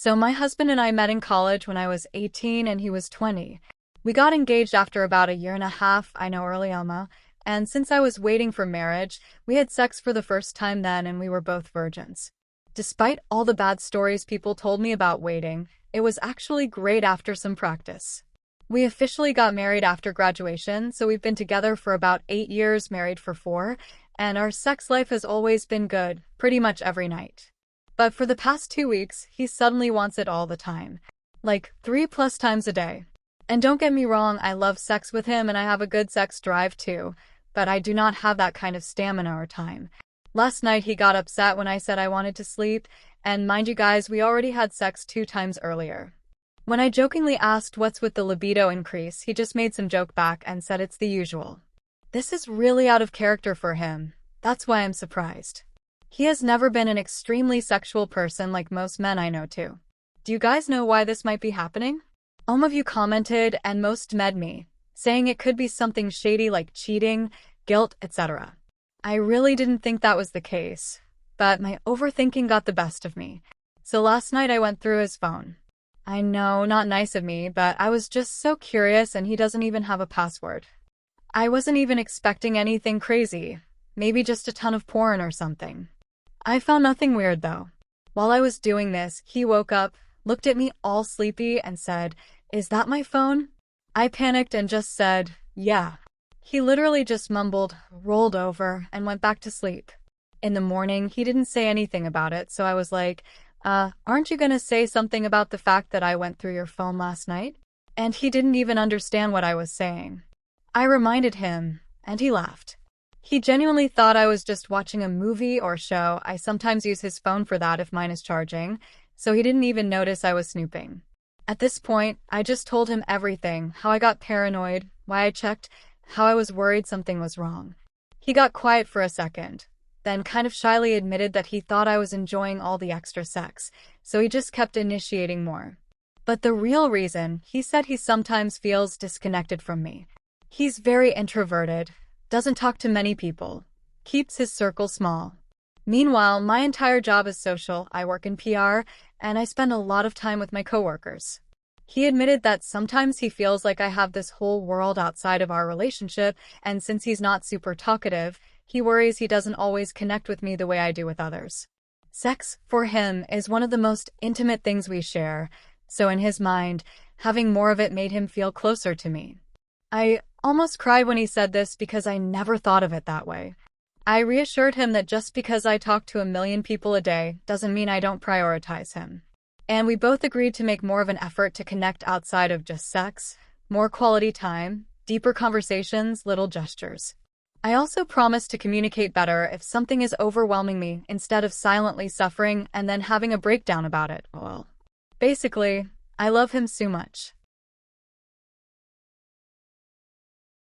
So my husband and I met in college when I was 18 and he was 20. We got engaged after about a year and a half, I know early Alma, and since I was waiting for marriage, we had sex for the first time then and we were both virgins. Despite all the bad stories people told me about waiting, it was actually great after some practice. We officially got married after graduation, so we've been together for about 8 years, married for 4, and our sex life has always been good, pretty much every night. But for the past 2 weeks, he suddenly wants it all the time. Like 3+ times a day. And don't get me wrong, I love sex with him and I have a good sex drive too, but I do not have that kind of stamina or time. Last night he got upset when I said I wanted to sleep, and mind you guys, we already had sex 2 times earlier. When I jokingly asked what's with the libido increase, he just made some joke back and said it's the usual. This is really out of character for him. That's why I'm surprised. He has never been an extremely sexual person like most men I know too. Do you guys know why this might be happening? Some of you commented and most med me, saying it could be something shady like cheating, guilt, etc. I really didn't think that was the case, but my overthinking got the best of me. So last night I went through his phone. I know, not nice of me, but I was just so curious and he doesn't even have a password. I wasn't even expecting anything crazy, maybe just a ton of porn or something. I found nothing weird though. While I was doing this, he woke up, looked at me all sleepy and said, "Is that my phone?" I panicked and just said, "Yeah." He literally just mumbled, rolled over, and went back to sleep. In the morning, he didn't say anything about it, so I was like, aren't you gonna say something about the fact that I went through your phone last night? And he didn't even understand what I was saying. I reminded him, and he laughed. He genuinely thought I was just watching a movie or show. I sometimes use his phone for that if mine is charging, so he didn't even notice I was snooping. At this point, I just told him everything, how I got paranoid, why I checked, how I was worried something was wrong. He got quiet for a second, then kind of shyly admitted that he thought I was enjoying all the extra sex, so he just kept initiating more. But the real reason, he said he sometimes feels disconnected from me. He's very introverted, doesn't talk to many people, keeps his circle small. Meanwhile, my entire job is social. I work in PR, and I spend a lot of time with my coworkers. He admitted that sometimes he feels like I have this whole world outside of our relationship, and since he's not super talkative, he worries he doesn't always connect with me the way I do with others. Sex, for him, is one of the most intimate things we share, so in his mind, having more of it made him feel closer to me. I almost cried when he said this because I never thought of it that way. I reassured him that just because I talk to 1 million people a day doesn't mean I don't prioritize him. And we both agreed to make more of an effort to connect outside of just sex, more quality time, deeper conversations, little gestures. I also promised to communicate better if something is overwhelming me instead of silently suffering and then having a breakdown about it. Well, basically, I love him so much.